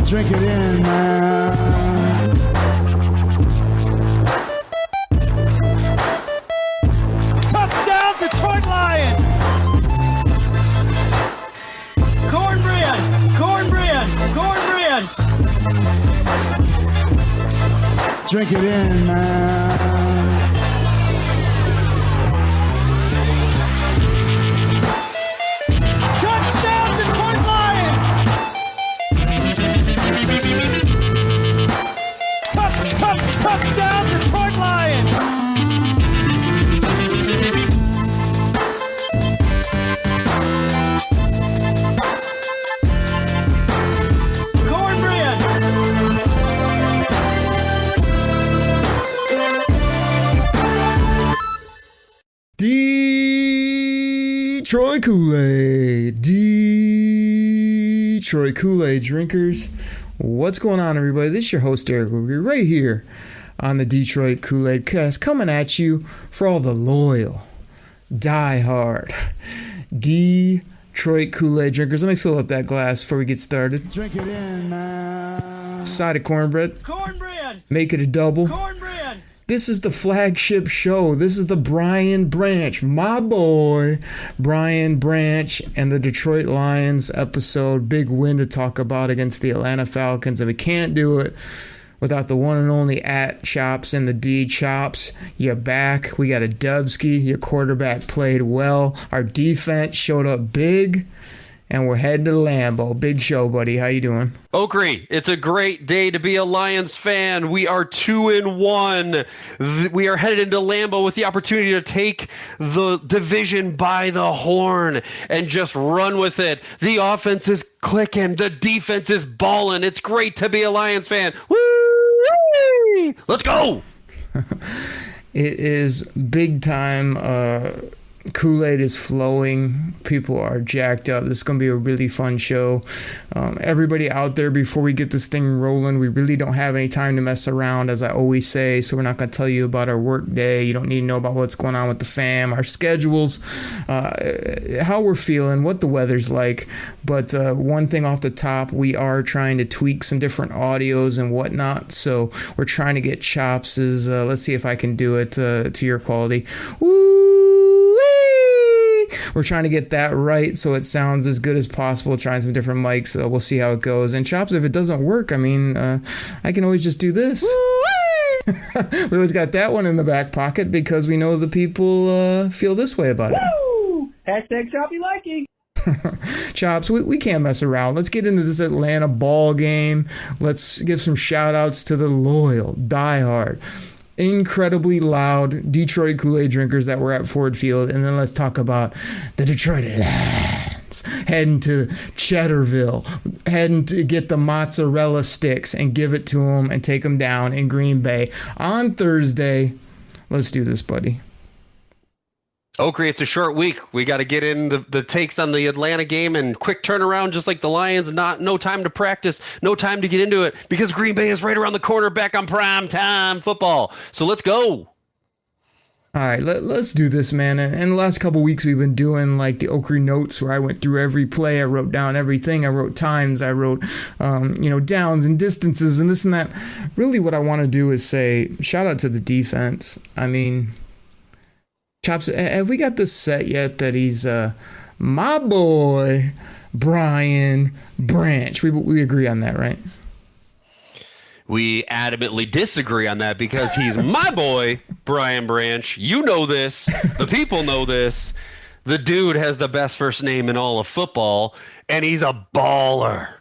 Drink it in, man. Touchdown, Detroit Lions! Cornbread! Cornbread! Cornbread! Drink it in, man. Touchdown, Detroit Lions! Touchdown, Detroit Lions! Cornbread! Detroit Koolaid. Detroit Koolaid drinkers. What's going on, everybody? This is your host, Eric. We're right here on the Detroit Koolaid Cast, coming at you for all the loyal, die-hard Detroit Koolaid drinkers. Let me fill up that glass before we get started. Drink it in, man. Side of cornbread. Cornbread! Make it a double. Cornbread! This is the flagship show. This is the Brian Branch, my boy, Brian Branch, and the Detroit Lions episode. Big win to talk about against the Atlanta Falcons, and we can't do it without the one and only at Chops and the D Chops. You're back. We got a Dubsky. Your quarterback played well. Our defense showed up big. And we're heading to Lambeau. Big show, buddy. How you doing? Oakrey, it's a great day to be a Lions fan. We are 2-1. We are headed into Lambeau with the opportunity to take the division by the horn and just run with it. The offense is clicking. The defense is balling. It's great to be a Lions fan. Woo! Let's go! It is big time. Kool-Aid is flowing. People are jacked up. This is going to be a really fun show. Everybody out there, before we get this thing rolling, we really don't have any time to mess around, as I always say, so we're not going to tell you about our work day. You don't need to know about what's going on with the fam, our schedules, how we're feeling, what the weather's like. But one thing off the top, we are trying to tweak some different audios and whatnot, so we're trying to get Chops' let's see if I can do it to your quality. We're trying to get that right so it sounds as good as possible, trying some different mics. We'll see how it goes. And Chops, if it doesn't work, I mean, I can always just do this. We always got that one in the back pocket because we know the people feel this way about it. Woo! Hashtag Choppy liking. Chops, we can't mess around. Let's get into this Atlanta ball game. Let's give some shout outs to the loyal, diehard, incredibly loud Detroit Kool-Aid drinkers that were at Ford Field, and then let's talk about the Detroit Lions heading to Cheddarville, heading to get the mozzarella sticks and give it to them and take them down in Green Bay on Thursday. Let's do this, buddy. Oakrey, it's a short week. We got to get in the takes on the Atlanta game and quick turnaround, just like the Lions. No time to practice, no time to get into it because Green Bay is right around the corner, back on prime time football. So let's go. All right, let's do this, man. And the last couple weeks, we've been doing like the Oakrey notes where I went through every play. I wrote down everything. I wrote times. I wrote, downs and distances and this and that. Really, what I want to do is say shout out to the defense. I mean, Chops, have we got this set yet that he's my boy, Brian Branch? We agree on that, right? We adamantly disagree on that because he's my boy, Brian Branch. You know this. The people know this. The dude has the best first name in all of football, and he's a baller.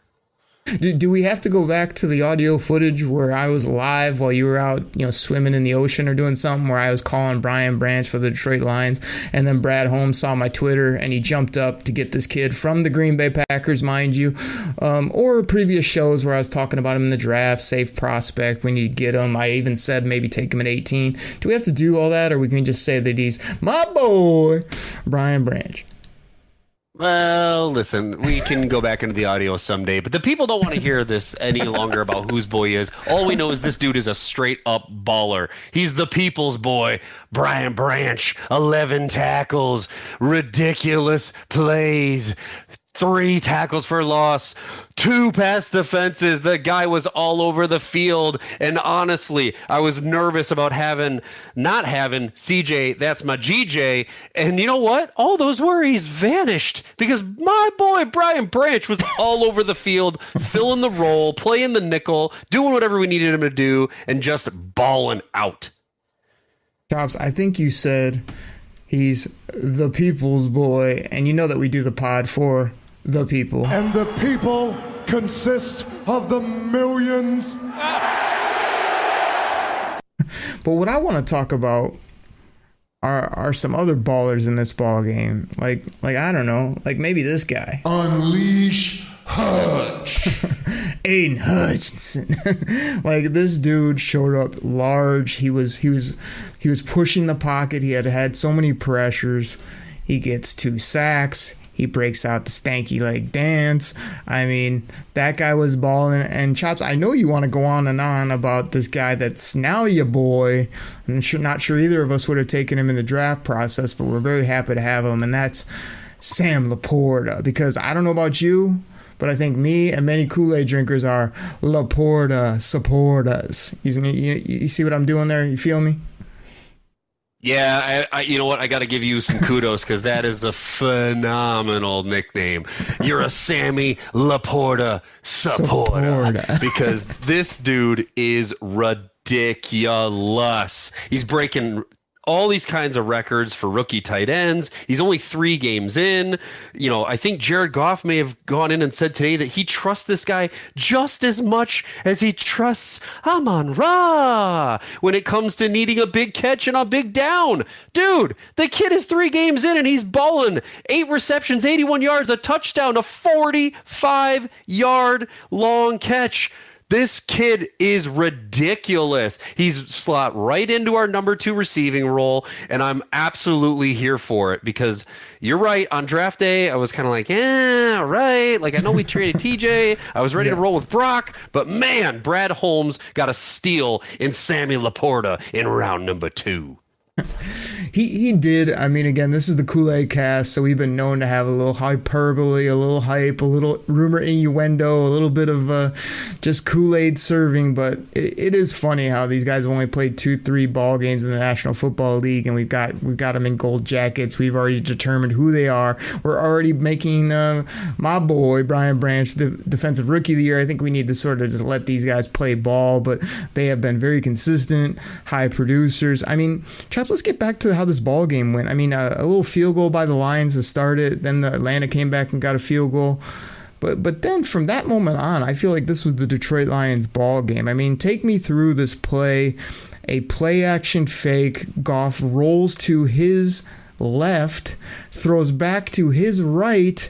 Do we have to go back to the audio footage where I was live while you were out, swimming in the ocean or doing something, where I was calling Brian Branch for the Detroit Lions, and then Brad Holmes saw my Twitter and he jumped up to get this kid from the Green Bay Packers, mind you, or previous shows where I was talking about him in the draft, safe prospect, when you get him. I even said maybe take him at 18. Do we have to do all that, or we can just say that he's my boy, Brian Branch? Well, listen, we can go back into the audio someday, but the people don't want to hear this any longer about whose boy he is. All we know is this dude is a straight-up baller. He's the people's boy, Brian Branch. 11 tackles, ridiculous plays, 3 tackles for loss, 2 pass defenses. The guy was all over the field. And honestly, I was nervous about not having CJ, that's my GJ. And you know what? All those worries vanished because my boy Brian Branch was all over the field, filling the role, playing the nickel, doing whatever we needed him to do, and just balling out. Chops, I think you said he's the people's boy, and you know that we do the pod for the people. And the people consist of the millions. But what I want to talk about are some other ballers in this ball game. Like I don't know, like maybe this guy. Unleash Hutch. Aiden Hutchinson. Like this dude showed up large. He was pushing the pocket. He had so many pressures. He gets 2 sacks. He breaks out the stanky leg dance. I mean, that guy was balling. And Chops, I know you want to go on and on about this guy that's now your boy. I'm not sure either of us would have taken him in the draft process, but we're very happy to have him. And that's Sam Laporta. Because I don't know about you, but I think me and many Kool-Aid drinkers are Laporta supporters. You see what I'm doing there? You feel me? Yeah, I you know what? I got to give you some kudos because that is a phenomenal nickname. You're a Sammy Laporta supporter. Because this dude is ridiculous. He's breaking all these kinds of records for rookie tight ends. He's only 3 games in. You know, I think Jared Goff may have gone in and said today that he trusts this guy just as much as he trusts Amon-Ra when it comes to needing a big catch and a big down. Dude, the kid is 3 games in and he's balling. 8 receptions, 81 yards, a touchdown, a 45-yard long catch. This kid is ridiculous. He's slot right into our number 2 receiving role, and I'm absolutely here for it because you're right. On draft day, I was kind of like, yeah, right. Like, I know we traded TJ. I was ready to roll with Brock, but man, Brad Holmes got a steal in Sammy Laporta in round number 2. He did. I mean, again, this is the Kool-Aid Cast, so we've been known to have a little hyperbole, a little hype, a little rumor innuendo, a little bit of just Kool-Aid serving. But it is funny how these guys only played 2-3 ball games in the National Football League, and we've got them in gold jackets. We've already determined who they are. We're already making my boy Brian Branch the Defensive Rookie of the Year. I think we need to sort of just let these guys play ball, but they have been very consistent, high producers. I mean, Chaps, let's get back to how this ball game went. I mean, a little field goal by the Lions to start it. Then the Atlanta came back and got a field goal. But then from that moment on, I feel like this was the Detroit Lions ball game. I mean, take me through this play. A play action fake. Goff rolls to his left, throws back to his right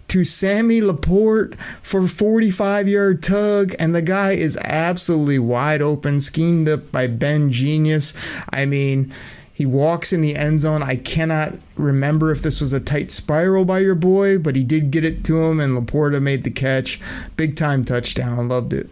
to Sammy Laporte for 45-yard tug, and the guy is absolutely wide open, schemed up by Ben Genius. I mean, he walks in the end zone. I cannot remember if this was a tight spiral by your boy, but he did get it to him, and Laporta made the catch. Big time touchdown. Loved it.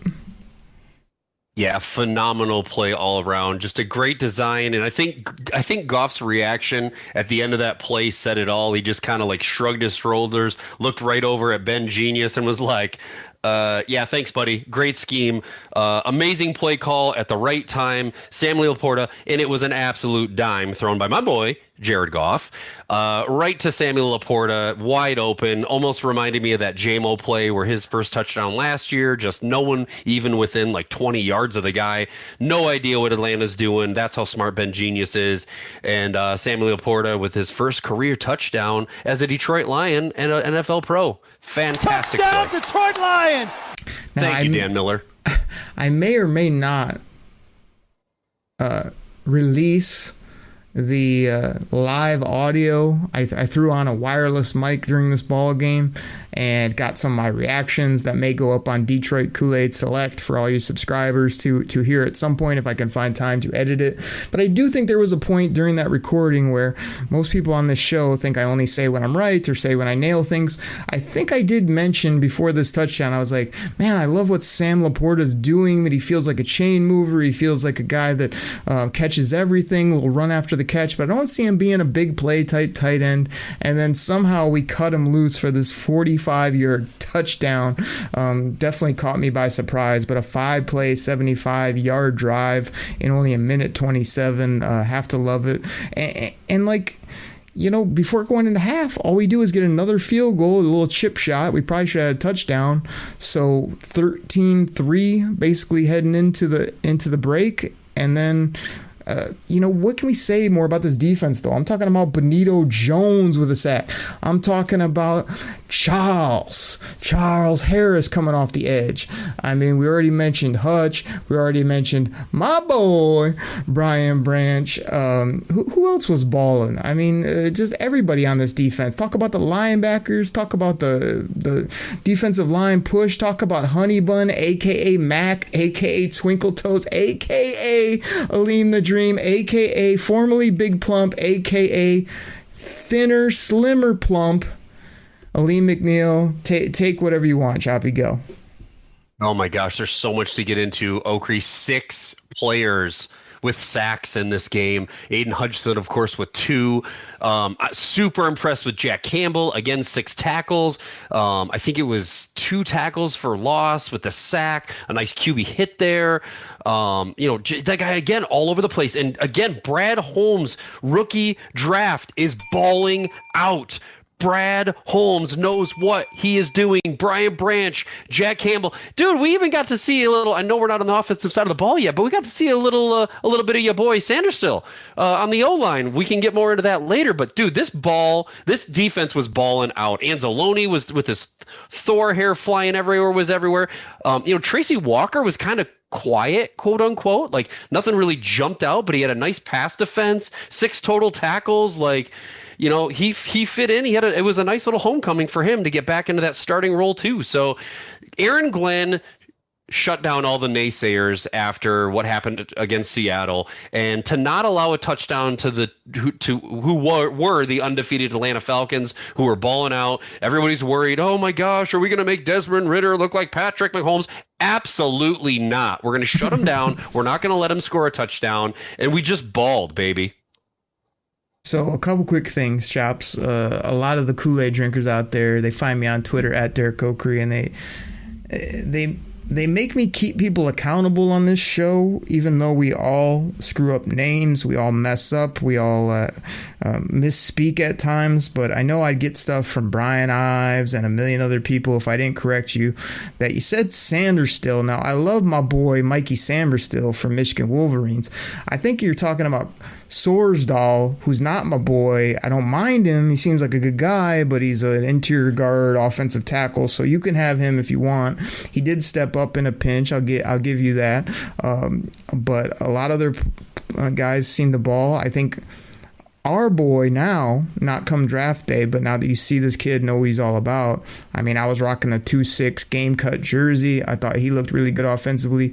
Yeah, phenomenal play all around. Just a great design, and I think Goff's reaction at the end of that play said it all. He just kind of like shrugged his shoulders, looked right over at Ben Genius, and was like, yeah, thanks, buddy. Great scheme. Amazing play call at the right time. Sammy Laporta, and it was an absolute dime thrown by my boy, Jared Goff, right to Sammy Laporta, wide open. Almost reminded me of that JMO play where his first touchdown last year, just no one even within like 20 yards of the guy. No idea what Atlanta's doing. That's how smart Ben Genius is. And Sammy Laporta with his first career touchdown as a Detroit Lion and an NFL pro. Fantastic Touchdown, play. Detroit Lions! Thank you, Dan Miller. I may or may not release the live audio. I threw on a wireless mic during this ball game and got some of my reactions that may go up on Detroit Koolaid Select for all you subscribers to hear at some point if I can find time to edit it. But I do think there was a point during that recording where most people on this show think I only say when I'm right or say when I nail things. I think I did mention before this touchdown, I was like, man, I love what Sam Laporta's doing, that he feels like a chain mover. He feels like a guy that catches everything, will run after the the catch, but I don't see him being a big play type tight end. And then somehow we cut him loose for this 45-yard touchdown. Definitely caught me by surprise, but a 5-play, 75-yard drive in only a minute 27. Have to love it. And like, you know, before going into half, all we do is get another field goal, a little chip shot. We probably should have had a touchdown. So 13-3 basically heading into the break. And then, you know, what can we say more about this defense, though? I'm talking about Benito Jones with a sack. I'm talking about Charles Harris coming off the edge. I mean, we already mentioned Hutch. We already mentioned my boy, Brian Branch. Who else was balling? I mean, just everybody on this defense. Talk about the linebackers. Talk about the defensive line push. Talk about Honey Bun, a.k.a. Mac, a.k.a. Twinkle Toes, a.k.a. Aleem the Dream, a.k.a. formerly Big Plump, a.k.a. thinner, slimmer Plump. Aleem McNeil, take whatever you want, Choppy, go. Oh my gosh, there's so much to get into. Okrie, 6 players with sacks in this game. Aiden Hutchinson, of course, with 2. Super impressed with Jack Campbell. Again, 6 tackles. I think it was 2 tackles for loss with the sack. A nice QB hit there. You know, that guy, again, all over the place. And again, Brad Holmes, rookie draft, is balling out. Brad Holmes knows what he is doing. Brian Branch, Jack Campbell. Dude, we even got to see a little, I know we're not on the offensive side of the ball yet, but we got to see a little bit of your boy Sanderstill on the O-line. We can get more into that later, but dude, this defense was balling out. Anzalone was with his Thor hair flying everywhere, you know, Tracy Walker was kind of quiet, quote unquote, like nothing really jumped out, but he had a nice pass defense, 6 total tackles. Like, you know, he fit in. It was a nice little homecoming for him to get back into that starting role too. So Aaron Glenn shut down all the naysayers after what happened against Seattle, and to not allow a touchdown to who were the undefeated Atlanta Falcons, who were balling out. Everybody's worried, oh my gosh, are we going to make Desmond Ridder look like Patrick Mahomes? Absolutely not. We're going to shut him down. We're not going to let him score a touchdown, and we just balled, baby. So a couple quick things, Chops. A lot of the Kool-Aid drinkers out there, they find me on Twitter at Derek Okrie, and they make me keep people accountable on this show, even though we all screw up names, we all mess up, we all misspeak at times. But I know I'd get stuff from Brian Ives and a million other people if I didn't correct you, that you said Sanderstill. Now, I love my boy Mikey Sanderstill from Michigan Wolverines. I think you're talking about Sorsdahl, who's not my boy. I don't mind him. He seems like a good guy, but he's an interior guard, offensive tackle, so you can have him if you want. He did step up in a pinch. I'll give you that. But a lot of other guys seem to ball. I think our boy now, not come draft day, but now that you see this kid, know what he's all about. I mean, I was rocking the 2-6 game cut jersey. I thought he looked really good offensively.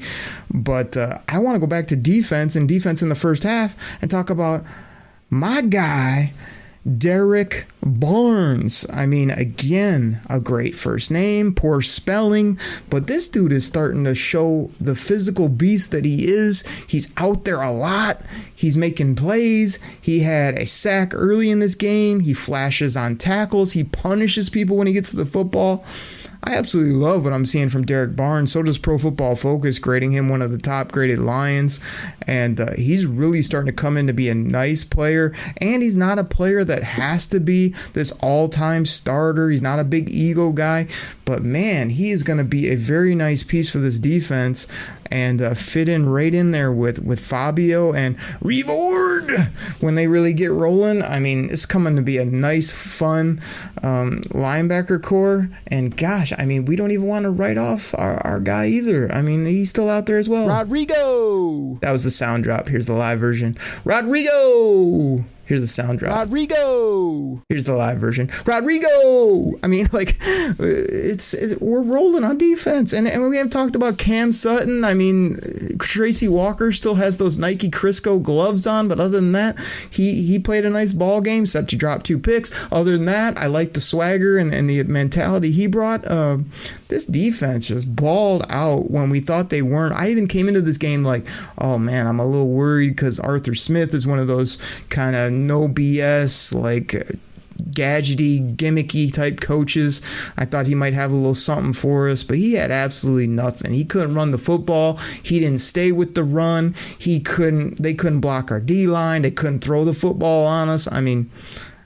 But I want to go back to defense in the first half and talk about my guy, Derek Barnes. I mean, again, a great first name, poor spelling, but this dude is starting to show the physical beast that he is. He's out there a lot. He's making plays. He had a sack early in this game. He flashes on tackles. He punishes people when he gets to the football. I absolutely love what I'm seeing from Derek Barnes. So does Pro Football Focus, grading him one of the top graded Lions. And he's really starting to come in to be a nice player. And he's not a player that has to be this all-time starter. He's not a big ego guy. But, man, he is going to be a very nice piece for this defense and fit in right in there with Fabio and Revord when they really get rolling. I mean, it's coming to be a nice, fun linebacker core. And gosh, I mean, we don't even want to write off our guy either. I mean, he's still out there as well. Rodrigo! That was the sound drop. Here's the live version. Rodrigo! Here's the sound drop. Rodrigo. Here's the live version. Rodrigo. I mean, like, we're rolling on defense, and we haven't talked about Cam Sutton. I mean, Tracy Walker still has those Nike Crisco gloves on, but other than that, he played a nice ball game, except to drop 2 picks. Other than that, I like the swagger and the mentality he brought. This defense just balled out when we thought they weren't. I even came into this game like, oh man, I'm a little worried because Arthur Smith is one of those kind of no BS, like gadgety, gimmicky type coaches. I thought he might have a little something for us, but he had absolutely nothing. He couldn't run the football. He didn't stay with the run. They couldn't block our D line. They couldn't throw the football on us. I mean,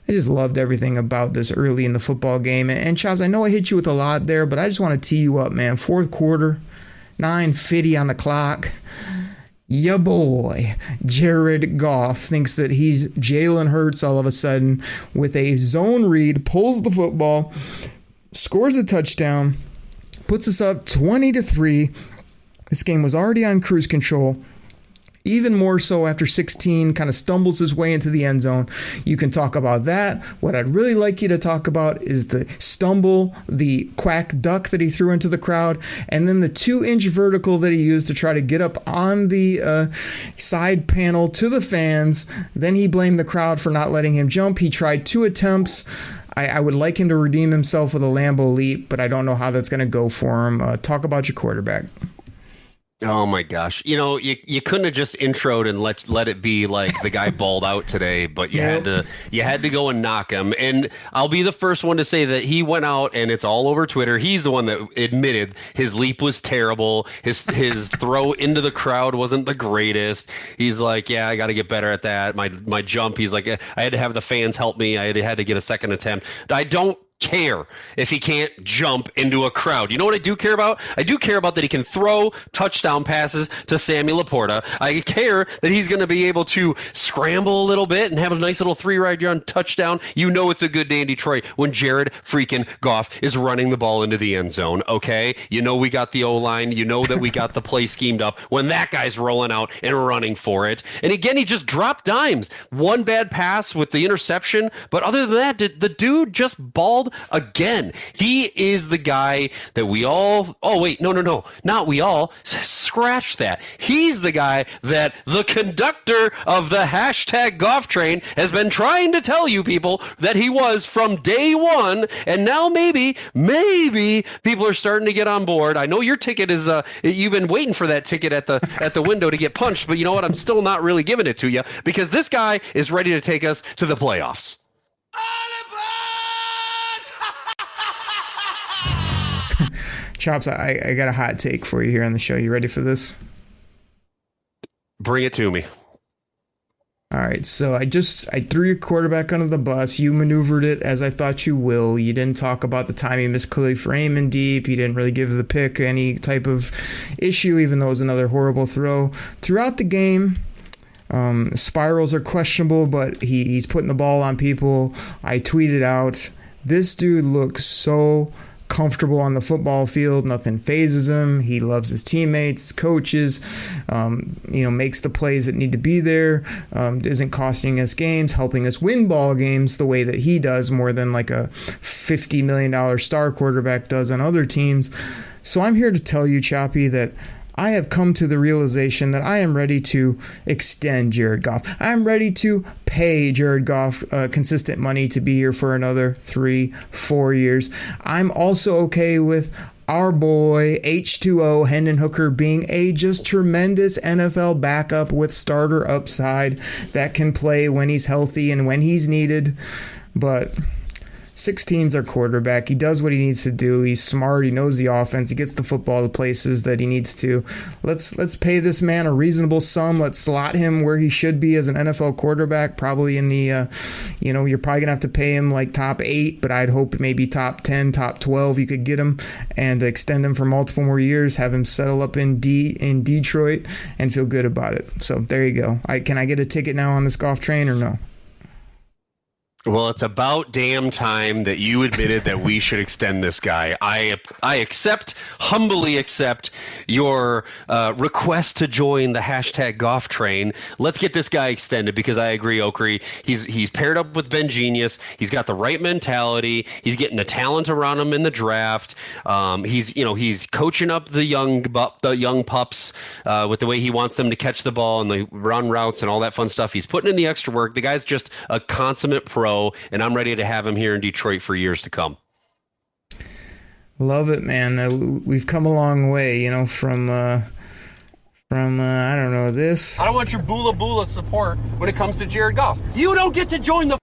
I just loved everything about this early in the football game. And Chops, I know I hit you with a lot there, but I just want to tee you up, man. Fourth quarter, 9:50 on the clock. Ya boy, Jared Goff thinks that he's Jalen Hurts all of a sudden with a zone read, pulls the football, scores a touchdown, puts us up 20-3. This game was already on cruise control. Even more so after 16, kind of stumbles his way into the end zone. You can talk about that. What I'd really like you to talk about is the stumble, the quack duck that he threw into the crowd, and then the 2-inch vertical that he used to try to get up on the side panel to the fans. Then he blamed the crowd for not letting him jump. He tried 2 attempts. I would like him to redeem himself with a Lambeau leap, but I don't know how that's going to go for him. Talk about your quarterback. Oh my gosh. You know, you couldn't have just introed and let it be like the guy balled out today, but you had to go and knock him. And I'll be the first one to say that he went out, and it's all over Twitter. He's the one that admitted his leap was terrible. His throw into the crowd wasn't the greatest. He's like, yeah, I got to get better at that. My jump, he's like, I had to have the fans help me. I had to get a second attempt. I don't care if he can't jump into a crowd. You know what I do care about? I do care about that he can throw touchdown passes to Sammy Laporta. I care that he's going to be able to scramble a little bit and have a nice little 3-yard touchdown. You know it's a good day in Detroit when Jared freaking Goff is running the ball into the end zone, okay? You know we got the O-line. You know that we got the play schemed up when that guy's rolling out and running for it. And again, he just dropped dimes. One bad pass with the interception, but other than that, the dude just balled again. He is the guy that we all, oh wait, no, not we all, scratch that. He's the guy that the conductor of the hashtag Goff train has been trying to tell you people that he was from day one, and now maybe people are starting to get on board. I know your ticket is, you've been waiting for that ticket at the window to get punched, but you know what? I'm still not really giving it to you because this guy is ready to take us to the playoffs. Chops, I got a hot take for you here on the show. You ready for this? Bring it to me. All right, so I threw your quarterback under the bus. You maneuvered it as I thought you will. You didn't talk about the time he missed Khalif Raymond deep. You didn't really give the pick any type of issue, even though it was another horrible throw. Throughout the game, spirals are questionable, but he's putting the ball on people. I tweeted out, this dude looks so comfortable on the football field. Nothing phases him. He loves his teammates, coaches, makes the plays that need to be there, isn't costing us games, helping us win ball games the way that he does, more than like a $50 million star quarterback does on other teams. So I'm here to tell you, Choppy, that I have come to the realization that I am ready to extend Jared Goff. I'm ready to pay Jared Goff consistent money to be here for another 3-4 years. I'm also okay with our boy H2O Hendon Hooker being a just tremendous NFL backup with starter upside that can play when he's healthy and when he's needed. But 16's our quarterback. He does what he needs to do. He's smart. He knows the offense. He gets the football to places that he needs to. Let's pay this man a reasonable sum. Let's slot him where he should be as an NFL quarterback. Probably in the, you're probably gonna have to pay him like top 8, but I'd hope maybe top 10, top 12. You could get him and extend him for multiple more years. Have him settle up in Detroit and feel good about it. So there you go. Can I get a ticket now on this Goff train or no? Well, it's about damn time that you admitted that we should extend this guy. I humbly accept your request to join the hashtag golf train. Let's get this guy extended because I agree, Okri. He's paired up with Ben Genius. He's got the right mentality. He's getting the talent around him in the draft. He's coaching up the young pups with the way he wants them to catch the ball and the run routes and all that fun stuff. He's putting in the extra work. The guy's just a consummate pro. And I'm ready to have him here in Detroit for years to come. Love it, man. We've come a long way, from I don't know this. I don't want your boola support when it comes to Jared Goff. You don't get to join the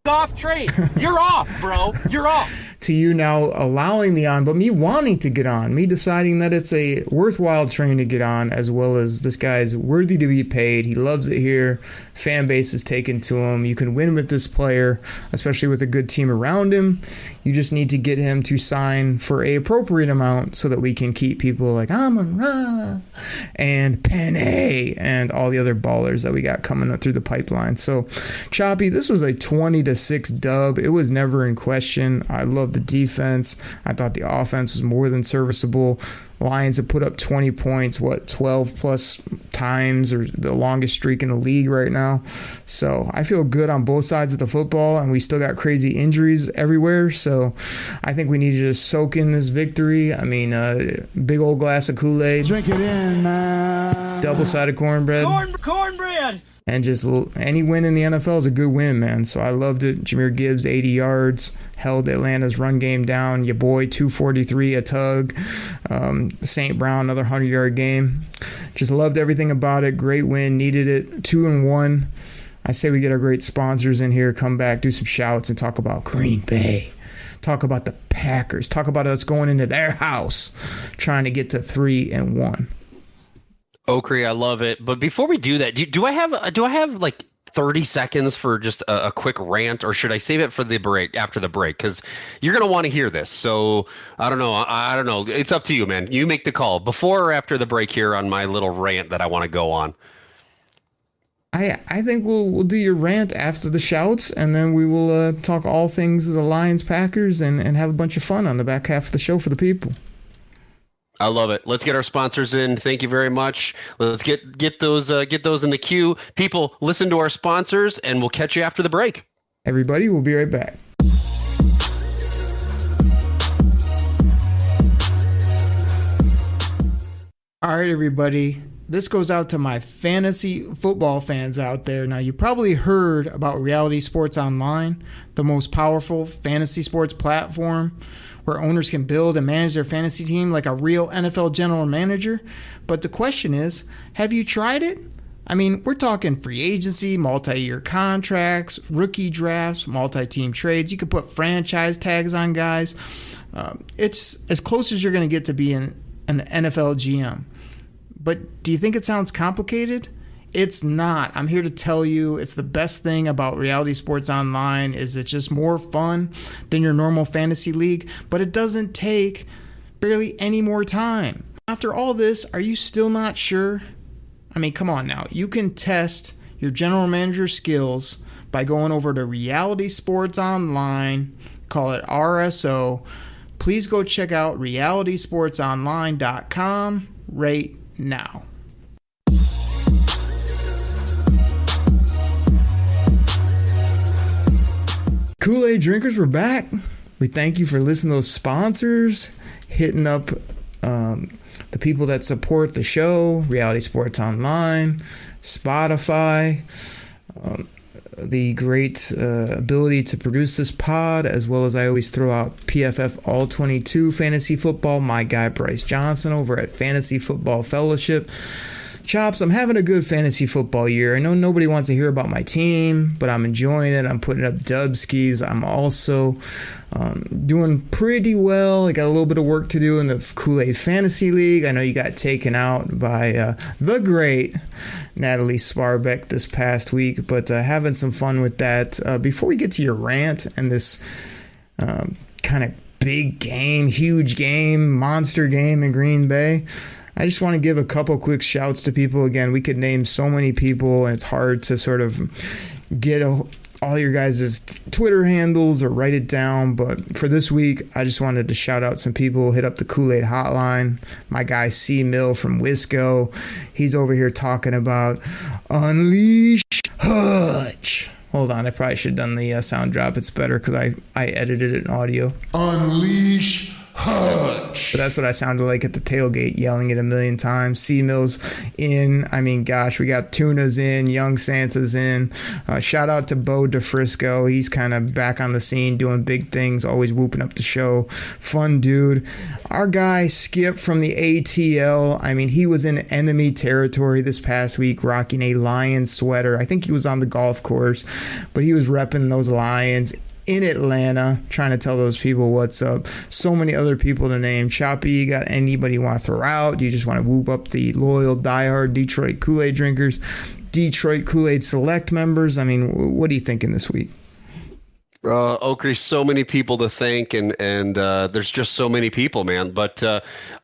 golf train. You're off, bro. You're off. To you now allowing me on, but me wanting to get on, me deciding that it's a worthwhile train to get on, as well as this guy's worthy to be paid. He loves it here. Fan base is taken to him. You can win with this player, especially with a good team around him. You just need to get him to sign for a appropriate amount so that we can keep people like Amon-Ra and Penny and all the other ballers that we got coming up through the pipeline. So, Choppy, this was a 20-6 dub. It was never in question. I love the defense. I thought the offense was more than serviceable. Lions have put up 20 points, 12 plus times, or the longest streak in the league right now. So I feel good on both sides of the football, and we still got crazy injuries everywhere. So I think we need to just soak in this victory. I mean, big old glass of Kool-Aid. Drink it in, man. Double-sided cornbread. Cornbread. And just any win in the NFL is a good win, man. So I loved it. Jahmyr Gibbs, 80 yards, held Atlanta's run game down. Your boy, 243, a tug. St. Brown, another 100-yard game. Just loved everything about it. Great win. Needed it. 2-1. I say we get our great sponsors in here, come back, do some shouts, and talk about Green Bay. Talk about the Packers. Talk about us going into their house, trying to get to 3-1. Okri, I love it. But before we do that, do I have like 30 seconds for just a quick rant, or should I save it for the break, after the break? Because you're going to want to hear this. So I don't know. I don't know. It's up to you, man. You make the call before or after the break here on my little rant that I want to go on. I think we'll do your rant after the shouts, and then we will talk all things of the Lions Packers and have a bunch of fun on the back half of the show for the people. I love it. Let's get our sponsors in. Thank you very much. Let's get those in the queue. People, listen to our sponsors, and we'll catch you after the break. Everybody, we'll be right back. All right, everybody. This goes out to my fantasy football fans out there. Now, you probably heard about Reality Sports Online, the most powerful fantasy sports platform where owners can build and manage their fantasy team like a real NFL general manager. But the question is, have you tried it? I mean, we're talking free agency, multi-year contracts, rookie drafts, multi-team trades. You could put franchise tags on guys. It's as close as you're going to get to being an NFL GM. But do you think it sounds complicated? It's not. I'm here to tell you it's the best thing about Reality Sports Online is it's just more fun than your normal fantasy league, but it doesn't take barely any more time. After all this, are you still not sure? I mean, come on now. You can test your general manager skills by going over to Reality Sports Online, call it RSO. Please go check out realitysportsonline.com right now. Kool-Aid drinkers, we're back. We thank you for listening to those sponsors, hitting up the people that support the show, Reality Sports Online, Spotify, the great ability to produce this pod, as well as I always throw out PFF All 22 Fantasy Football, my guy Bryce Johnson over at Fantasy Football Fellowship. Chops, I'm having a good fantasy football year. I know nobody wants to hear about my team, but I'm enjoying it. I'm putting up dub skis. I'm also doing pretty well. I got a little bit of work to do in the Kool-Aid Fantasy League. I know you got taken out by the great Natalie Sparbeck this past week, but having some fun with that. Before we get to your rant and this kind of big game, huge game, monster game in Green Bay, I just want to give a couple quick shouts to people. Again, we could name so many people, and it's hard to sort of get all your guys' Twitter handles or write it down. But for this week, I just wanted to shout out some people. Hit up the Kool-Aid hotline. My guy C Mill from Wisco. He's over here talking about Unleash Hutch. Hold on, I probably should have done the sound drop. It's better because I edited it in audio. Unleash Hutch. But that's what I sounded like at the tailgate, yelling it a million times. C-Mill's in. I mean, gosh, we got Tuna's in. Young Santa's in. Shout out to Bo DeFrisco. He's kind of back on the scene, doing big things, always whooping up the show. Fun dude. Our guy Skip from the ATL. I mean, he was in enemy territory this past week, rocking a Lions sweater. I think he was on the golf course, but he was repping those Lions in Atlanta, trying to tell those people what's up. So many other people to name. Choppy, you got anybody you want to throw out? Do you just want to whoop up the loyal, diehard Detroit Kool-Aid drinkers, Detroit Kool-Aid Select members? I mean, what are you thinking this week? Okri, so many people to thank, and there's just so many people, man. But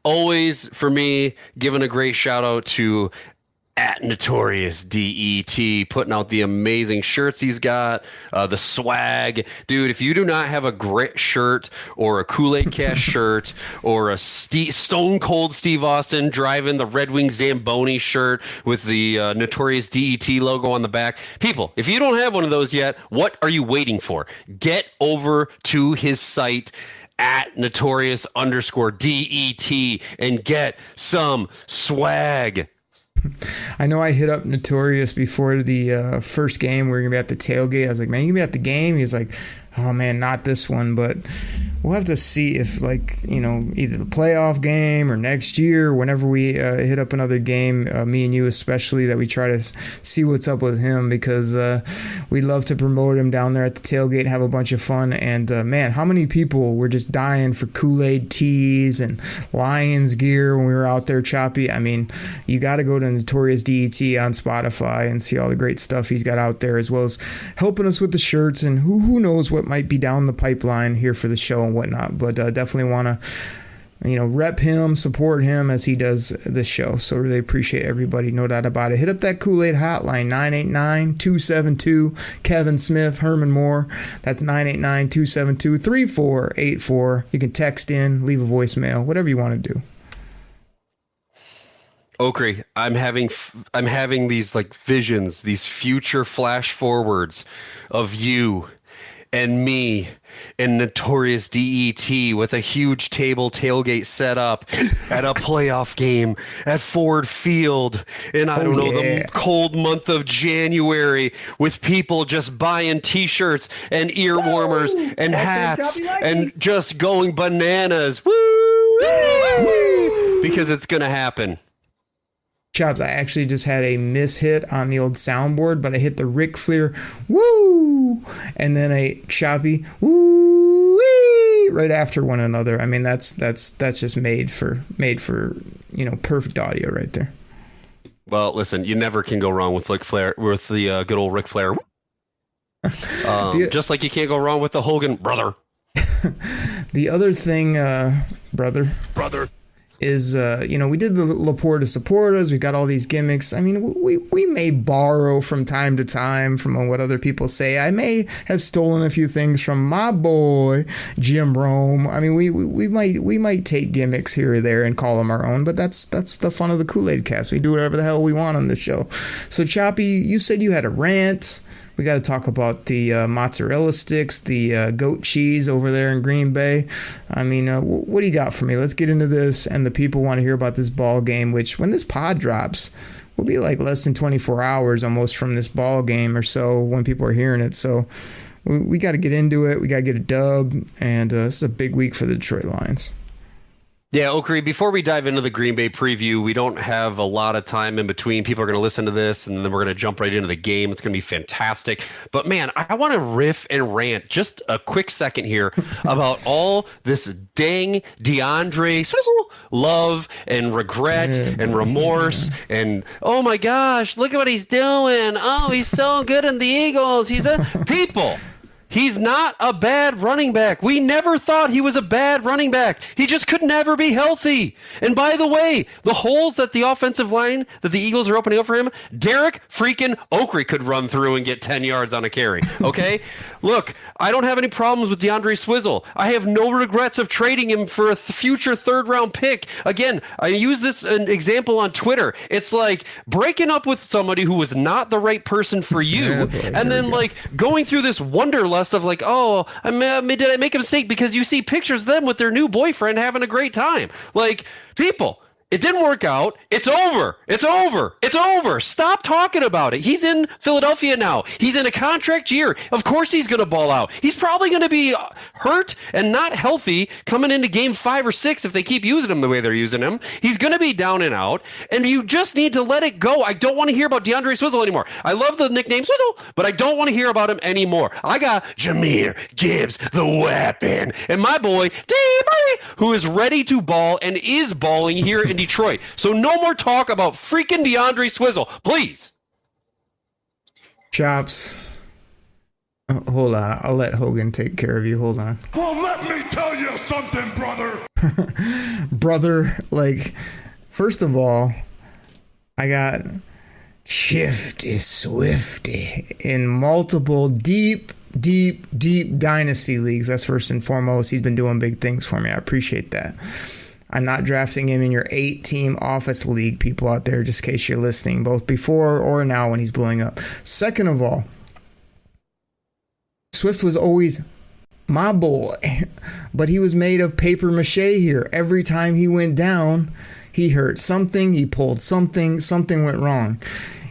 always, for me, giving a great shout out to at Notorious DET, putting out the amazing shirts he's got, the swag. Dude, if you do not have a grit shirt or a Kool-Aid Cast shirt or a Stone Cold Steve Austin driving the Red Wing Zamboni shirt with the Notorious DET logo on the back, people, if you don't have one of those yet, what are you waiting for? Get over to his site at Notorious_DET and get some swag. I know I hit up Notorious before the first game. We were going to be at the tailgate. I was like, man, you going to be at the game? He's like, oh, man, not this one. But we'll have to see if, like, you know, either the playoff game or next year, whenever we hit up another game, me and you especially, that we try to see what's up with him, because we love to promote him down there at the tailgate, have a bunch of fun. And, man, how many people were just dying for Kool-Aid tees and Lions gear when we were out there, Choppy? I mean, you got to go to Notorious DET on Spotify and see all the great stuff he's got out there, as well as helping us with the shirts, and who knows what might be down the pipeline here for the show and whatnot. But definitely want to, you know, rep him, support him as he does this show. So really appreciate everybody, no doubt about it. Hit up that Kool-Aid hotline, 989-272 Kevin Smith, Herman Moore. That's 989-272-3484. You can text in, leave a voicemail, whatever you want to do. Okri, I'm having these like visions, these future flash forwards of you and me and Notorious DET with a huge table tailgate set up at a playoff game at Ford Field in, the cold month of January, with people just buying t-shirts and ear warmers and hats and just going bananas. Woo! Because it's going to happen. Chops, I actually just had a mishit on the old soundboard, but I hit the Ric Flair woo, and then a Choppy woo right after one another. I mean, that's just made for you know, perfect audio right there. Well, listen, you never can go wrong with Ric Flair, with the good old Ric Flair. Just like you can't go wrong with the Hogan brother. The other thing, brother. Is, you know, we did the Laporte to support us. We got all these gimmicks. I mean, we may borrow from time to time from what other people say. I may have stolen a few things from my boy Jim Rome. I mean, we might take gimmicks here or there and call them our own, but that's the fun of the Kool-Aid Cast. We do whatever the hell we want on the show. So Choppy, you said you had a rant. We got to talk about the mozzarella sticks, the goat cheese over there in Green Bay. I mean, what do you got for me? Let's get into this. And the people want to hear about this ball game, which when this pod drops, will be like less than 24 hours almost from this ball game or so when people are hearing it. So we got to get into it. We got to get a dub. And this is a big week for the Detroit Lions. Yeah, Okri, before we dive into the Green Bay preview, we don't have a lot of time in between. People are going to listen to this, and then we're going to jump right into the game. It's going to be fantastic. But, man, I want to riff and rant just a quick second here about all this dang DeAndre Swizzle love and regret and remorse. And, oh, my gosh, look at what he's doing. Oh, he's so good in the Eagles. He's a people. He's not a bad running back. We never thought he was a bad running back. He just could never be healthy. And by the way, the holes that the offensive line that the Eagles are opening up for him, Derek freaking Oakley could run through and get 10 yards on a carry. Okay? Look, I don't have any problems with DeAndre Swizzle. I have no regrets of trading him for a future third-round pick. Again, I use this an example on Twitter. It's like breaking up with somebody who was not the right person for you, and then like going through this wanderlust of like, oh, did I make a mistake? Because you see pictures of them with their new boyfriend having a great time. Like, people, it didn't work out. It's over. It's over. It's over. Stop talking about it. He's in Philadelphia now. He's in a contract year. Of course he's going to ball out. He's probably going to be hurt and not healthy coming into game 5 or 6 if they keep using him the way they're using him. He's going to be down and out, and you just need to let it go. I don't want to hear about DeAndre Swizzle anymore. I love the nickname Swizzle, but I don't want to hear about him anymore. I got Jahmyr Gibbs, the weapon, and my boy, D-Money, who is ready to ball and is balling here in Detroit. So no more talk about freaking DeAndre Swizzle, please. Chops. Hold on. I'll let Hogan take care of you. Hold on. Well, let me tell you something, brother. Brother, like, first of all, I got Shifty Swifty in multiple deep dynasty leagues. That's first and foremost. He's been doing big things for me. I appreciate that. I'm not drafting him in your 8-team office league, people out there, just in case you're listening, both before or now when he's blowing up. Second of all, Swift was always my boy, but he was made of paper mache here. Every time he went down, he hurt something, he pulled something went wrong.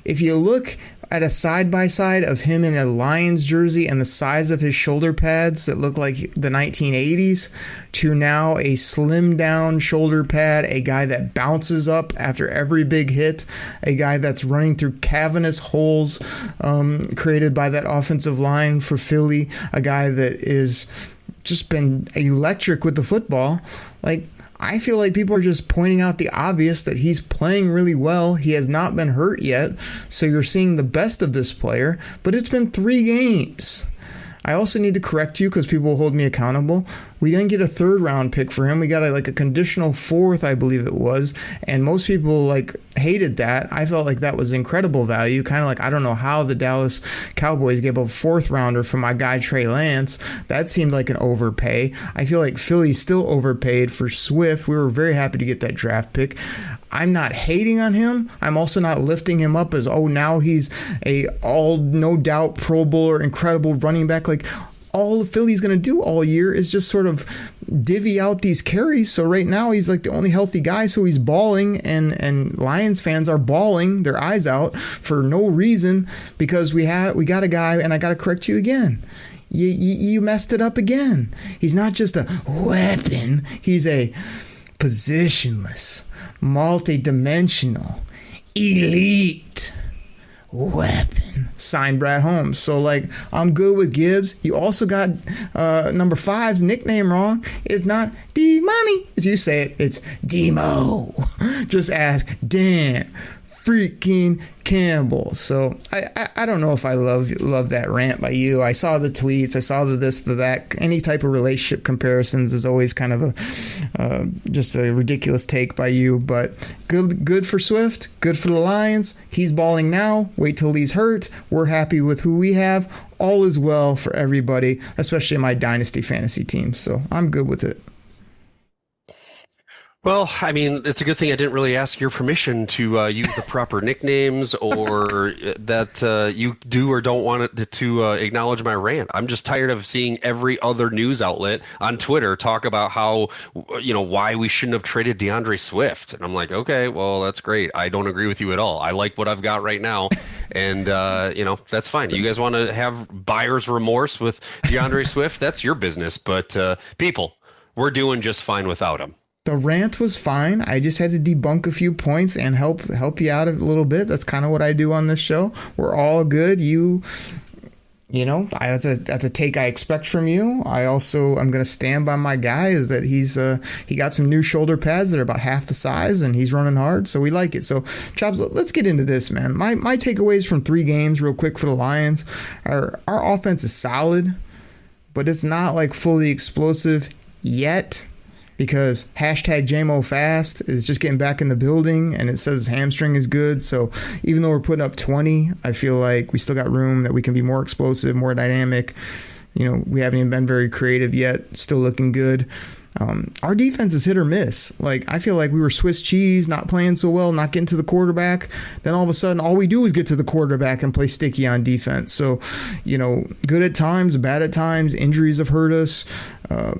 If you look at a side-by-side of him in a Lions jersey and the size of his shoulder pads that look like the 1980s to now a slimmed down shoulder pad, a guy that bounces up after every big hit, a guy that's running through cavernous holes created by that offensive line for Philly, a guy that is just been electric with the football. Like, I feel like people are just pointing out the obvious that he's playing really well. He has not been hurt yet, so you're seeing the best of this player, but it's been 3 games. I also need to correct you because people will hold me accountable. We didn't get a 3rd round pick for him. We got a conditional 4th, I believe it was. And most people hated that. I felt like that was incredible value. Kind of like, I don't know how the Dallas Cowboys gave a 4th rounder for my guy Trey Lance. That seemed like an overpay. I feel like Philly's still overpaid for Swift. We were very happy to get that draft pick. I'm not hating on him. I'm also not lifting him up as, oh, now he's a no doubt Pro Bowler, incredible running back. Like, all Philly's going to do all year is just sort of divvy out these carries. So right now he's like the only healthy guy, so he's balling, and Lions fans are bawling their eyes out for no reason because we got a guy, and I got to correct you again. You messed it up again. He's not just a weapon. He's a positionless, multi-dimensional, elite weapon. Signed Brad Holmes. So I'm good with Gibbs. You also got number 5's nickname wrong. It's not D-Money as you say it. It's Demo. Just ask Dan freaking Campbell. So I don't know if I love that rant by you. I saw the tweets. I saw the this, the that. Any type of relationship comparisons is always kind of just a ridiculous take by you. But good for Swift. Good for the Lions. He's balling now. Wait till he's hurt. We're happy with who we have. All is well for everybody, especially my dynasty fantasy team. So I'm good with it. Well, I mean, it's a good thing I didn't really ask your permission to use the proper nicknames or that you do or don't want it to acknowledge my rant. I'm just tired of seeing every other news outlet on Twitter talk about how, why we shouldn't have traded DeAndre Swift. And I'm like, okay, well, that's great. I don't agree with you at all. I like what I've got right now. And, that's fine. You guys want to have buyer's remorse with DeAndre Swift? That's your business. But people, we're doing just fine without him. The rant was fine. I just had to debunk a few points and help you out a little bit. That's kind of what I do on this show. We're all good. That's a take I expect from you. I'm going to stand by my guy is that he got some new shoulder pads that are about half the size and he's running hard. So we like it. So Chops, let's get into this, man. My takeaways from 3 games real quick for the Lions are our offense is solid. but it's not like fully explosive yet, because hashtag JMO Fast is just getting back in the building, and it says his hamstring is good. So even though we're putting up 20, I feel like we still got room that we can be more explosive, more dynamic. You know, we haven't even been very creative yet. Still looking good. Our defense is hit or miss. Like, I feel like we were Swiss cheese, not playing so well, not getting to the quarterback. Then all of a sudden, all we do is get to the quarterback and play sticky on defense. So, you know, good at times, bad at times. Injuries have hurt us.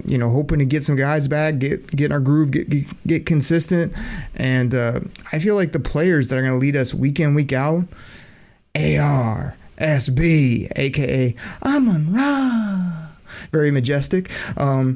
You know, hoping to get some guys back, get in our groove, get consistent. And I feel like the players that are going to lead us week in, week out, AR, SB, a.k.a. Amon-Ra. Very majestic.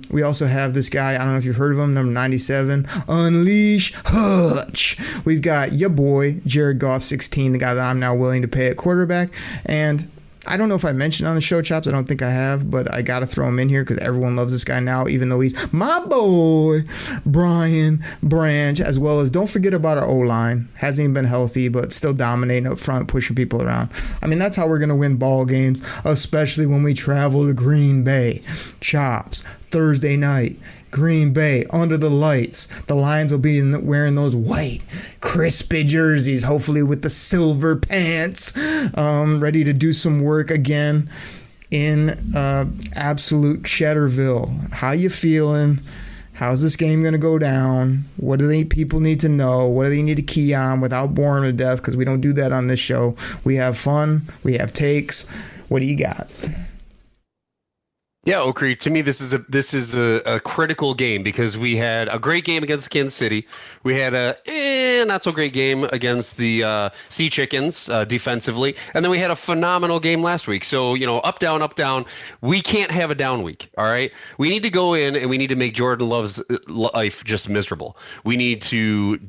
We also have this guy, I don't know if you've heard of him, number 97, Unleash Hutch. We've got your boy, Jared Goff, 16, the guy that I'm now willing to pay at quarterback. And I don't know if I mentioned on the show, Chops. I don't think I have, but I got to throw him in here because everyone loves this guy now, even though he's my boy, Brian Branch, as well as don't forget about our O-line. Hasn't even been healthy, but still dominating up front, pushing people around. I mean, that's how we're going to win ball games, especially when we travel to Green Bay. Chops, Thursday night. Green Bay, under the lights. The Lions will be wearing those white, crispy jerseys, hopefully with the silver pants, ready to do some work again in absolute Cheddarville. How you feeling? How's this game going to go down? What do people need to know? What do they need to key on without boring to death? Because we don't do that on this show. We have fun. We have takes. What do you got? Yeah, Okri, to me, this is a critical game because we had a great game against Kansas City. We had a not so great game against the Sea Chickens defensively. And then we had a phenomenal game last week. So, you know, up, down, up, down. We can't have a down week, all right? We need to go in and we need to make Jordan Love's life just miserable. We need to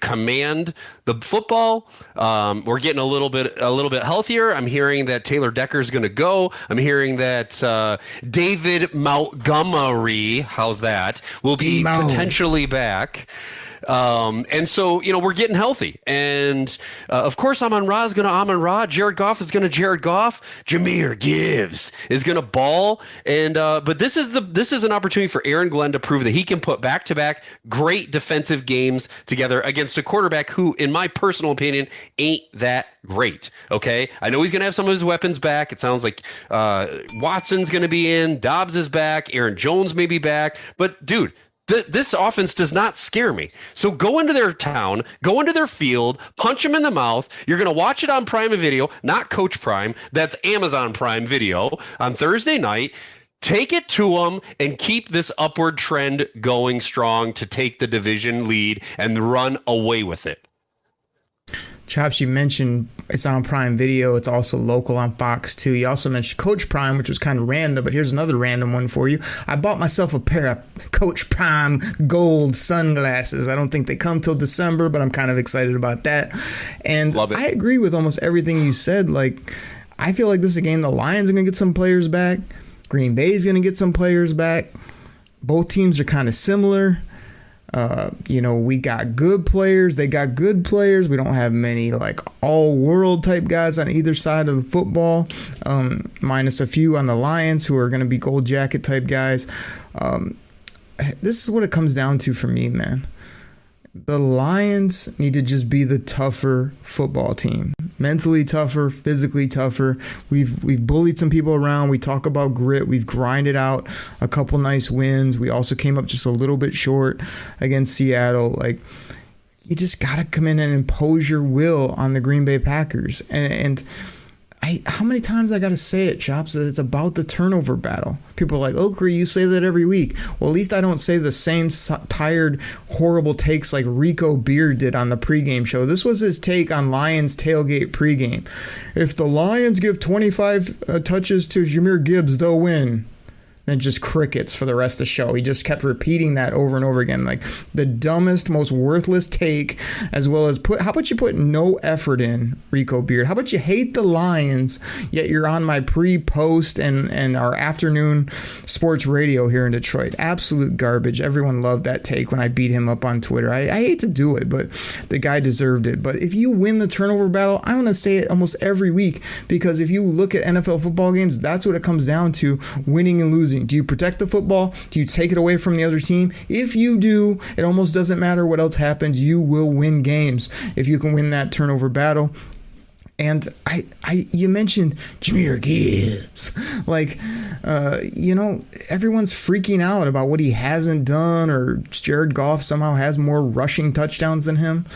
command the football. We're getting a little bit healthier. I'm hearing that Taylor Decker's going to go. I'm hearing that David Montgomery, how's that, will be potentially back. And so, you know, we're getting healthy. And, of course, Amon-Ra is going to Amon-Ra. Jared Goff is going to Jared Goff. Jahmyr Gibbs is going to ball. And, but this is an opportunity for Aaron Glenn to prove that he can put back-to-back great defensive games together against a quarterback who, in my personal opinion, ain't that great. Okay. I know he's going to have some of his weapons back. It sounds like, Watson's going to be in, Dobbs is back, Aaron Jones may be back, but dude, this offense does not scare me. So go into their town, go into their field, punch them in the mouth. You're going to watch it on Prime Video, not Coach Prime. That's Amazon Prime Video on Thursday night. Take it to them and keep this upward trend going strong to take the division lead and run away with it. Chops, you mentioned it's on Prime Video. It's also local on Fox, too. You also mentioned Coach Prime, which was kind of random, but here's another random one for you. I bought myself a pair of Coach Prime gold sunglasses. I don't think they come till December, but I'm kind of excited about that. And I agree with almost everything you said. Like, I feel like this is a game the Lions are going to get some players back. Green Bay is going to get some players back. Both teams are kind of similar. You know, we got good players. They got good players. We don't have many like all-world type guys on either side of the football, minus a few on the Lions who are going to be gold jacket type guys. This is what it comes down to for me, man. The Lions need to just be the tougher football team. Mentally tougher, physically tougher. We've bullied some people around. We talk about grit. We've grinded out a couple nice wins. We also came up just a little bit short against Seattle. Like, you just got to come in and impose your will on the Green Bay Packers. And how many times I got to say it, Chops, that it's about the turnover battle. People are like, Okri, you say that every week. Well, at least I don't say the same tired, horrible takes like Rico Beard did on the pregame show. This was his take on Lions tailgate pregame. If the Lions give 25 touches to Jahmyr Gibbs, they'll win. then just crickets for the rest of the show. He just kept repeating that over and over again, like the dumbest, most worthless take, as well as how about you put no effort in, Rico Beard? How about you hate the Lions, yet you're on my pre-post and our afternoon sports radio here in Detroit? Absolute garbage. Everyone loved that take when I beat him up on Twitter. I hate to do it, but the guy deserved it. But if you win the turnover battle, I want to say it almost every week, because if you look at NFL football games, that's what it comes down to, winning and losing. Do you protect the football? Do you take it away from the other team? If you do, it almost doesn't matter what else happens. You will win games if you can win that turnover battle. And you mentioned Jahmyr Gibbs. Like, everyone's freaking out about what he hasn't done, or Jared Goff somehow has more rushing touchdowns than him.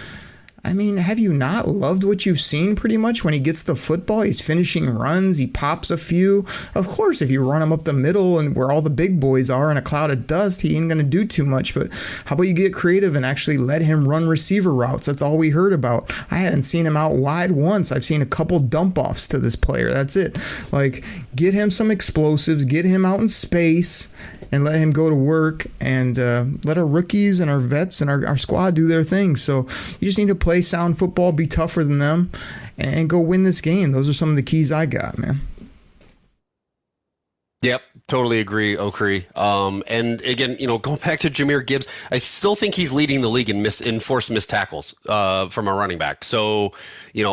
I mean, have you not loved what you've seen pretty much? When he gets the football, he's finishing runs, he pops a few. Of course, if you run him up the middle and where all the big boys are in a cloud of dust, he ain't going to do too much. But how about you get creative and actually let him run receiver routes? That's all we heard about. I haven't seen him out wide once. I've seen a couple dump offs to this player. That's it. Like, get him some explosives, get him out in space, and let him go to work, and let our rookies and our vets and our squad do their thing. So you just need to play sound football, be tougher than them, and go win this game. Those are some of the keys I got, man. Yep, totally agree, Okri. And again, going back to Jahmyr Gibbs, I still think he's leading the league in forced missed tackles from a running back. So,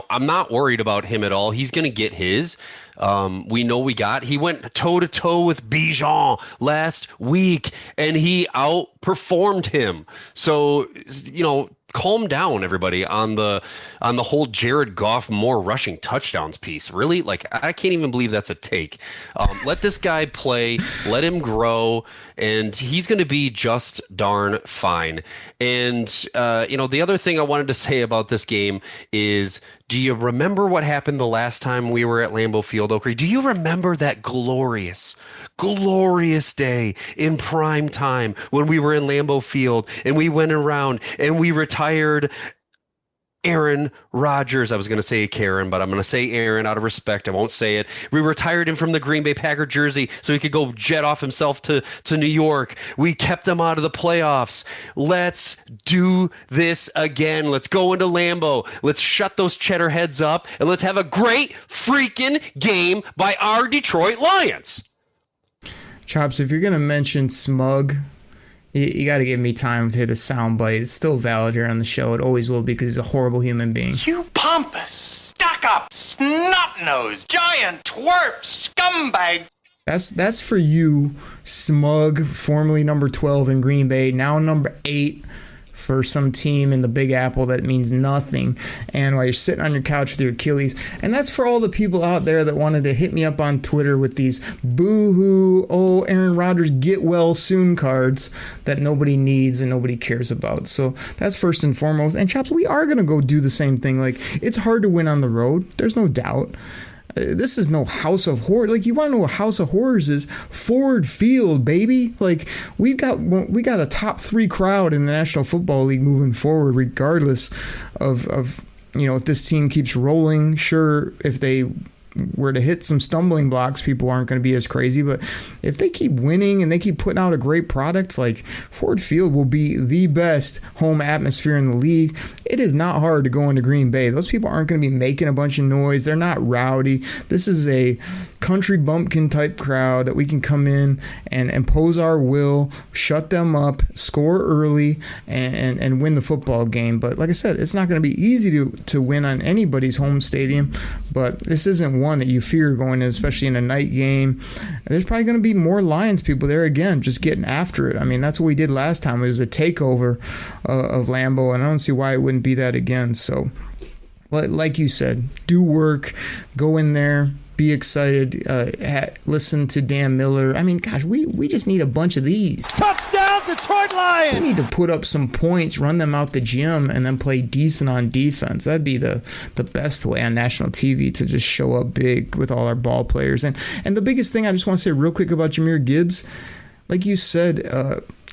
I'm not worried about him at all. He's going to get his. He went toe-to-toe with Bijan last week, and he outperformed him. So, calm down, everybody, on the whole Jared Goff more rushing touchdowns piece. Really? Like, I can't even believe that's a take. Let this guy play, let him grow, and he's going to be just darn fine. And, the other thing I wanted to say about this game is, do you remember what happened the last time we were at Lambeau Field, Okri? Do you remember that glorious day in prime time when we were in Lambeau Field and we went around and we retired Aaron Rodgers? I was going to say Karen, but I'm going to say Aaron out of respect. I won't say it. We retired him from the Green Bay Packer jersey so he could go jet off himself to New York. We kept them out of the playoffs. Let's do this again. Let's go into Lambeau. Let's shut those cheddar heads up, and let's have a great freaking game by our Detroit Lions. Chops, if you're going to mention smug, you got to give me time to hit a soundbite. It's still valid here on the show. It always will be, because he's a horrible human being. You pompous, stuck-up, snot-nosed, giant twerp, scumbag. That's for you, smug, formerly number 12 in Green Bay, now number 8 for some team in the Big Apple that means nothing, and while you're sitting on your couch with your Achilles. And that's for all the people out there that wanted to hit me up on Twitter with these boo-hoo, oh, Aaron Rodgers get well soon cards that nobody needs and nobody cares about. So that's first and foremost. And Chops, we are going to go do the same thing. Like, it's hard to win on the road. There's no doubt. This is no House of Horrors. Like, you want to know what House of Horrors is? Ford Field, baby. Like, we got a top 3 crowd in the National Football League moving forward, regardless of if this team keeps rolling. Sure, if they were to hit some stumbling blocks, people aren't going to be as crazy. But if they keep winning and they keep putting out a great product, like, Ford Field will be the best home atmosphere in the league. It is not hard to go into Green Bay. Those people aren't going to be making a bunch of noise. They're not rowdy. This is a country bumpkin type crowd that we can come in and impose our will, shut them up, score early, and win the football game. But like I said, it's not going to be easy to win on anybody's home stadium. But this isn't one that you fear going in, especially in a night game. There's probably going to be more Lions people there again, just getting after it. I mean, that's what we did last time. It was a takeover of Lambeau, and I don't see why it wouldn't be that again. So, like you said, do work, go in there, be excited, listen to Dan Miller. I mean, gosh, we just need a bunch of these. Touchdown, Detroit Lions! We need to put up some points, run them out the gym, and then play decent on defense. That'd be the best way on national TV to just show up big with all our ball players. And the biggest thing I just want to say real quick about Jahmyr Gibbs, like you said,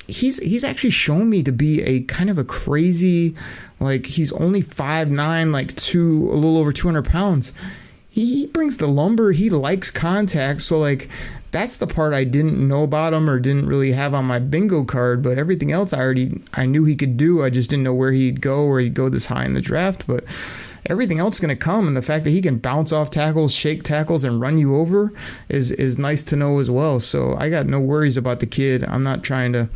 he's actually shown me to be a kind of a crazy, like, he's only 5'9", like a little over 200 pounds. he brings the lumber. He likes contact. So, like, that's the part I didn't know about him or didn't really have on my bingo card. But everything else I knew he could do. I just didn't know where he'd go or he'd go this high in the draft. But everything else is going to come. And the fact that he can bounce off tackles, shake tackles, and run you over is nice to know as well. So I got no worries about the kid. I'm not trying to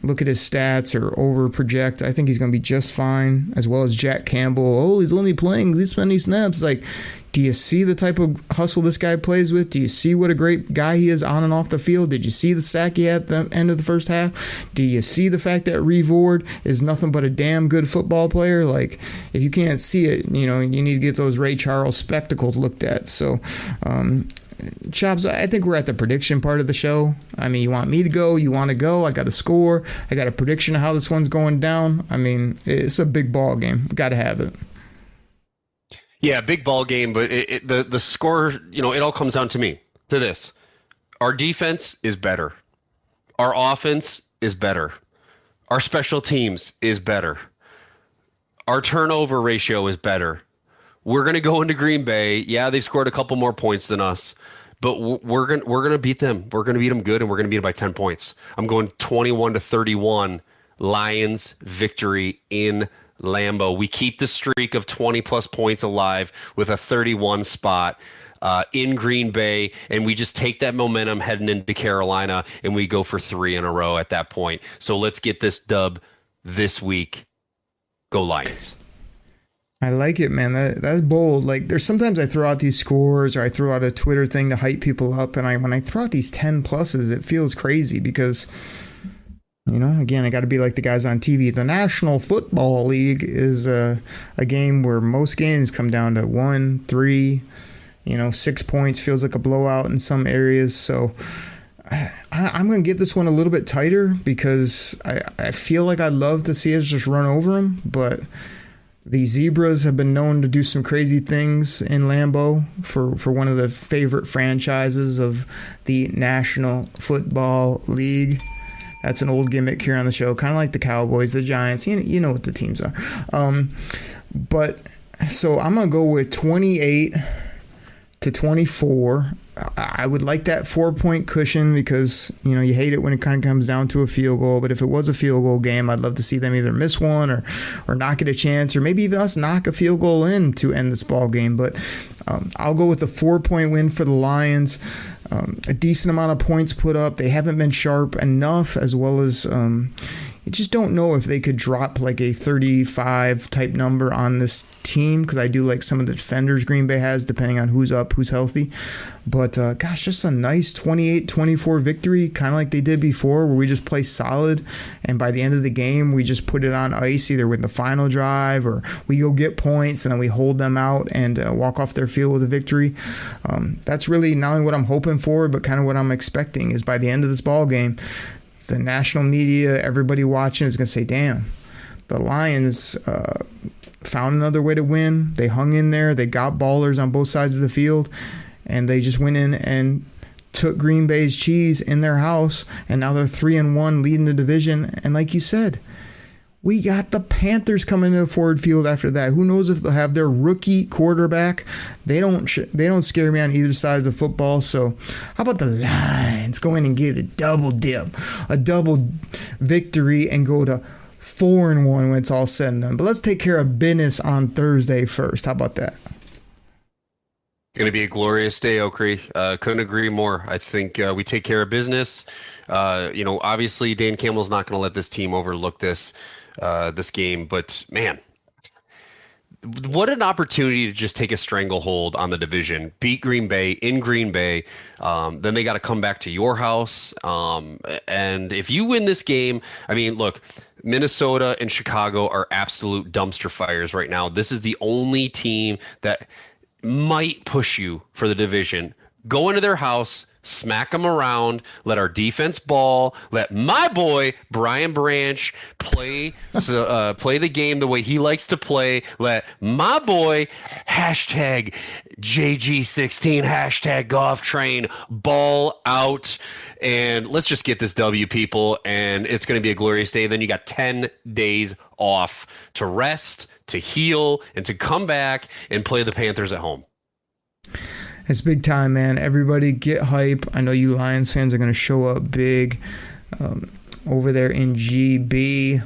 look at his stats or over project. I think he's going to be just fine, as well as Jack Campbell. Oh, he's only playing this many snaps. Like, do you see the type of hustle this guy plays with? Do you see what a great guy he is on and off the field? Did you see the sack he had at the end of the first half? Do you see the fact that Reeve Ward is nothing but a damn good football player? Like, if you can't see it, you need to get those Ray Charles spectacles looked at. So, Chops, I think we're at the prediction part of the show. I mean, you want me to go? You want to go? I got a score. I got a prediction of how this one's going down. I mean, it's a big ball game. Got to have it. Yeah, big ball game, but the score, it all comes down to this. Our defense is better. Our offense is better. Our special teams is better. Our turnover ratio is better. We're going to go into Green Bay. Yeah, they've scored a couple more points than us, but we're going to beat them. We're going to beat them good, and we're going to beat them by 10 points. I'm going 21-31 Lions victory in Lambeau. We keep the streak of 20-plus points alive with a 31 spot in Green Bay, and we just take that momentum heading into Carolina, and we go for 3 in a row at that point. So let's get this dub this week. Go Lions. I like it, man. That's bold. Like, there's sometimes I throw out these scores or I throw out a Twitter thing to hype people up, and when I throw out these 10 pluses, it feels crazy because, again, I got to be like the guys on TV. The National Football League is a game where most games come down to 1, 3, 6 points. Feels like a blowout in some areas. So I'm going to get this one a little bit tighter because I feel like I'd love to see us just run over them, but the Zebras have been known to do some crazy things in Lambeau for one of the favorite franchises of the National Football League. That's an old gimmick here on the show, kind of like the Cowboys, the Giants. You know what the teams are. But so I'm going to go with 28-24. I would like that 4-point cushion because, you hate it when it kind of comes down to a field goal. But if it was a field goal game, I'd love to see them either miss one or not get a chance, or maybe even us knock a field goal in to end this ball game. But I'll go with the 4-point win for the Lions. A decent amount of points put up. They haven't been sharp enough, as well as you just don't know if they could drop like a 35 type number on this team, because I do like some of the defenders Green Bay has, depending on who's up, who's healthy. But just a nice 28-24 victory, kind of like they did before, where we just play solid, and by the end of the game we just put it on ice, either with the final drive or we go get points and then we hold them out and walk off their field with a victory. That's really not only what I'm hoping for, but kind of what I'm expecting is by the end of this ball game, the national media, everybody watching is going to say, damn, the Lions found another way to win. They hung in there. They got ballers on both sides of the field, and they just went in and took Green Bay's cheese in their house, and now they're 3-1 leading the division. And like you said, we got the Panthers coming into the Ford Field after that. Who knows if they'll have their rookie quarterback? They don't scare me on either side of the football. So how about the Lions go in and get a double dip, a double victory, and go to 4-1 when it's all said and done. But let's take care of business on Thursday first. How about that? Going to be a glorious day, Okri. Couldn't agree more. I think we take care of business. Obviously Dan Campbell's not going to let this team overlook this game, but man, what an opportunity to just take a stranglehold on the division, beat Green Bay in Green Bay. Then they got to come back to your house. And if you win this game, I mean, look, Minnesota and Chicago are absolute dumpster fires right now. This is the only team that might push you for the division. Go into their house, smack them around, let our defense ball, let my boy Brian Branch play the game the way he likes to play, let my boy #JG16 #golf train ball out, and let's just get this W, people, and it's going to be a glorious day. Then you got 10 days off to rest, to heal, and to come back and play the Panthers at home. It's big time, man. Everybody get hype. I know you Lions fans are going to show up big over there in GB.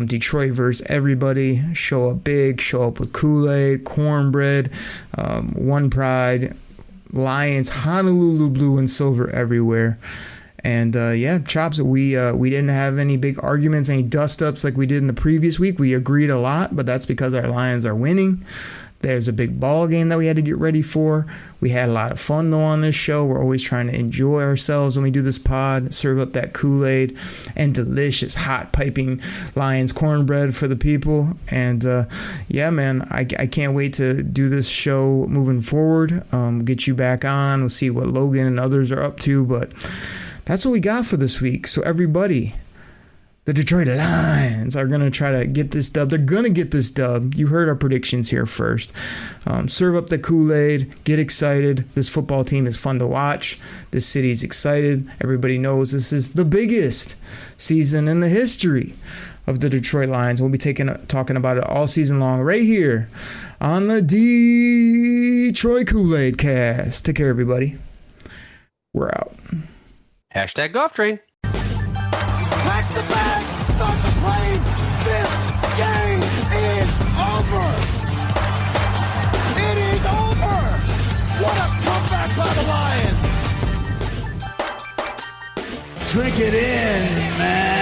Detroit versus everybody. Show up big. Show up with Kool-Aid, cornbread, One Pride, Lions, Honolulu blue and silver everywhere. And yeah, Chops, we didn't have any big arguments, any dust-ups like we did in the previous week. We agreed a lot, but that's because our Lions are winning. There's a big ball game that we had to get ready for. We had a lot of fun, though, on this show. We're always trying to enjoy ourselves when we do this pod, serve up that Kool-Aid and delicious, hot, piping Lions cornbread for the people. And, yeah, man, I can't wait to do this show moving forward, get you back on. We'll see what Logan and others are up to, but that's what we got for this week. So, everybody, the Detroit Lions are going to try to get this dub. They're going to get this dub. You heard our predictions here first. Serve up the Kool-Aid. Get excited. This football team is fun to watch. This city's excited. Everybody knows this is the biggest season in the history of the Detroit Lions. We'll be talking about it all season long right here on the Detroit Koolaid Cast. Take care, everybody. We're out. Hashtag golf train. Pack the bag, start the plane. This game is over. It is over. What a comeback by the Lions. Drink it in, man.